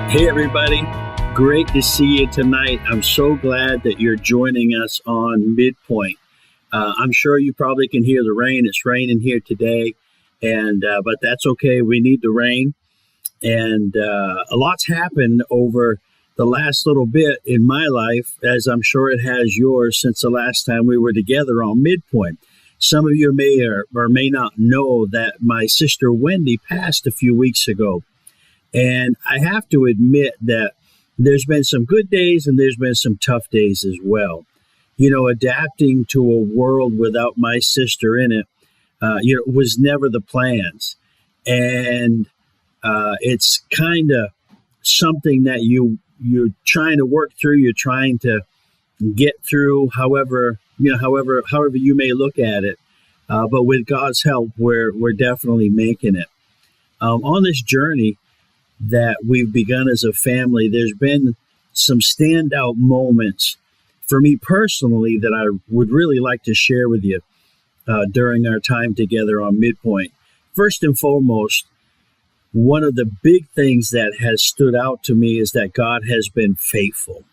Hey, everybody. Great to see you tonight. I'm so glad that you're joining us on MidPoint. I'm sure you probably can hear the rain. It's raining here today, but that's okay. We need the rain. And a lot's happened over the last little bit in my life, as I'm sure it has yours, since the last time we were together on MidPoint. Some of you may or may not know that my sister Wendy passed a few weeks ago. And I have to admit that there's been some good days and there's been some tough days as well. You know, adapting to a world without my sister in it, was never the plans. And it's kind of something that you're trying to work through. You're trying to get through, however you may look at it. But with God's help, we're definitely making it. On this journey that we've begun as a family, there's been some standout moments for me personally that I would really like to share with you during our time together on MidPoint. First and foremost, one of the big things that has stood out to me is that God has been faithful.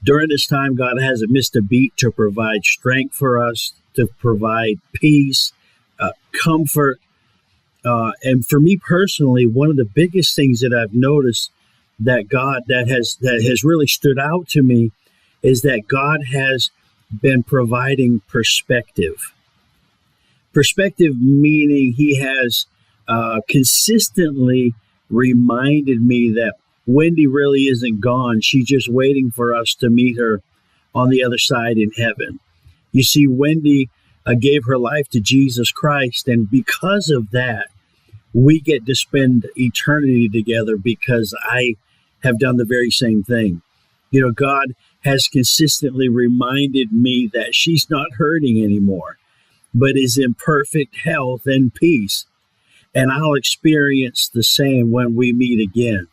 During this time, God hasn't missed a beat to provide strength for us, to provide peace, comfort. And for me personally, one of the biggest things that I've noticed that has really stood out to me is that God has been providing perspective. Perspective meaning He has consistently reminded me that Wendy really isn't gone. She's just waiting for us to meet her on the other side in heaven. You see, Wendy gave her life to Jesus Christ, and because of that, we get to spend eternity together because I have done the very same thing. You know, God has consistently reminded me that she's not hurting anymore, but is in perfect health and peace. And I'll experience the same when we meet again.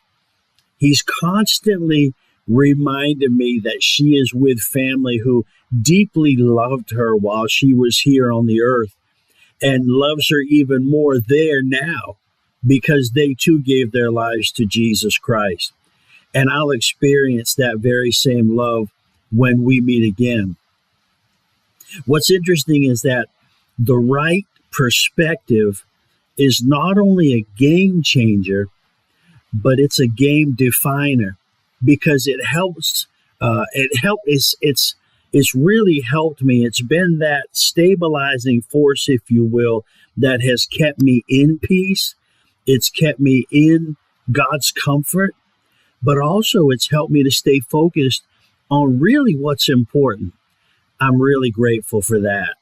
He's constantly reminded me that she is with family who deeply loved her while she was here on the earth, and loves her even more there now because they too gave their lives to Jesus Christ. And I'll experience that very same love when we meet again. What's interesting is that the right perspective is not only a game changer, but it's a game definer, because it's really helped me. It's been that stabilizing force, if you will, that has kept me in peace. It's kept me in God's comfort, but also it's helped me to stay focused on really what's important. I'm really grateful for that.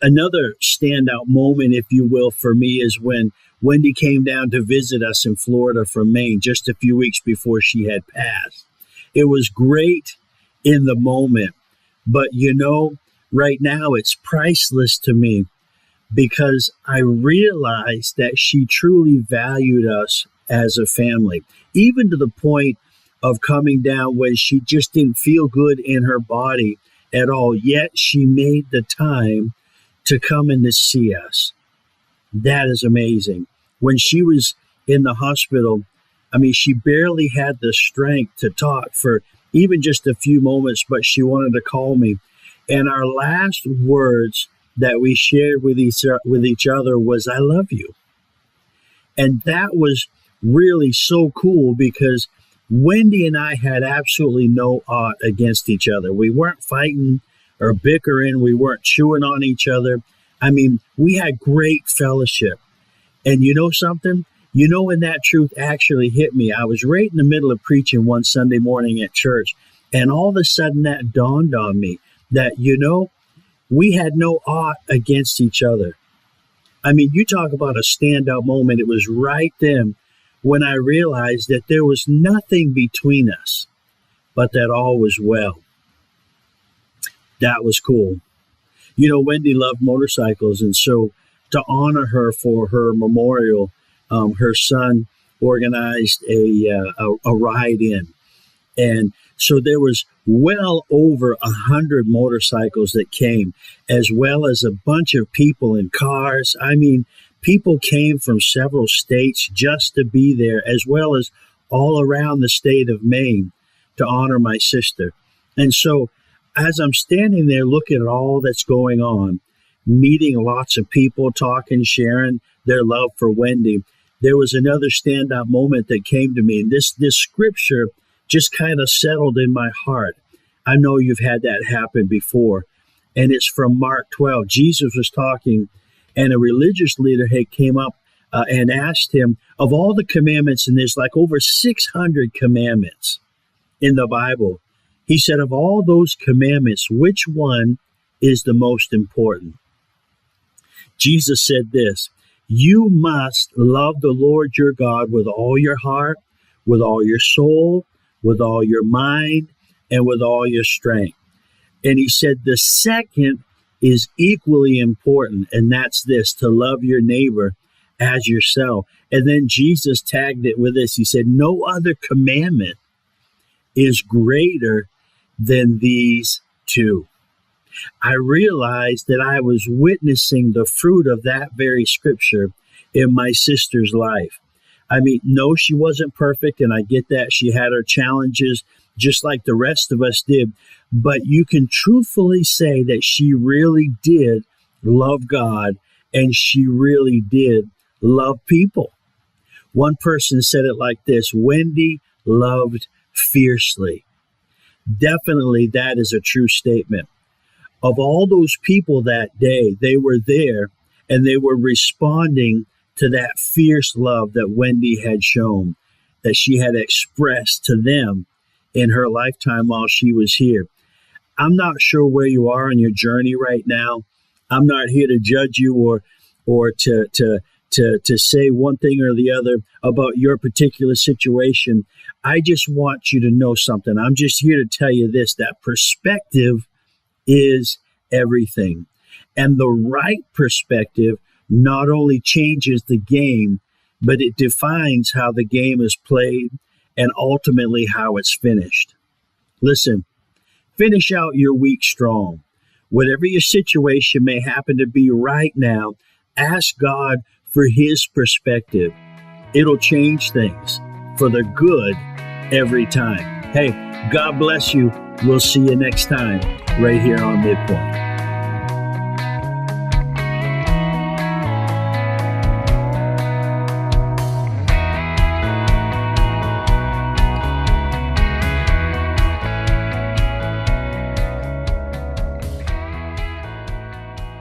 Another standout moment, if you will, for me is when Wendy came down to visit us in Florida from Maine just a few weeks before she had passed. It was great in the moment, but right now it's priceless to me because I realized that she truly valued us as a family, even to the point of coming down when she just didn't feel good in her body at all, yet she made the time to come in to see us. That is amazing. When she was in the hospital, she barely had the strength to talk for even just a few moments, but she wanted to call me. And our last words that we shared with each other was, "I love you." And that was really so cool because Wendy and I had absolutely no ought against each other. We weren't fighting or bickering. We weren't chewing on each other. We had great fellowship. And you know something? When that truth actually hit me, I was right in the middle of preaching one Sunday morning at church, and all of a sudden that dawned on me that, we had no ought against each other. You talk about a standout moment. It was right then when I realized that there was nothing between us, but that all was well. That was cool. Wendy loved motorcycles, and so to honor her for her memorial, her son organized a ride in. And so there was well over 100 motorcycles that came, as well as a bunch of people in cars. People came from several states just to be there, as well as all around the state of Maine to honor my sister. And so as I'm standing there looking at all that's going on, meeting lots of people, talking, sharing their love for Wendy, there was another standout moment that came to me. And this scripture just kind of settled in my heart. I know you've had that happen before. And it's from Mark 12. Jesus was talking, and a religious leader came up and asked him, of all the commandments, and there's like over 600 commandments in the Bible, he said, of all those commandments, which one is the most important? Jesus said this, you must love the Lord your God with all your heart, with all your soul, with all your mind, and with all your strength. And he said the second is equally important, and that's this, to love your neighbor as yourself. And then Jesus tagged it with this. He said, no other commandment is greater than these two. I realized that I was witnessing the fruit of that very scripture in my sister's life. I mean, no, she wasn't perfect, and I get that. She had her challenges just like the rest of us did. But you can truthfully say that she really did love God, and she really did love people. One person said it like this, Wendy loved fiercely. Definitely that is a true statement. Of all those people that day, they were there and they were responding to that fierce love that Wendy had shown, that she had expressed to them in her lifetime while she was here. I'm not sure where you are on your journey right now. I'm not here to judge you or to say one thing or the other about your particular situation. I just want you to know something. I'm just here to tell you this, that perspective is everything. And the right perspective not only changes the game, but it defines how the game is played and ultimately how it's finished. Listen, finish out your week strong. Whatever your situation may happen to be right now, ask God for his perspective. It'll change things for the good every time. Hey, God bless you. We'll see you next time right here on MidPoint.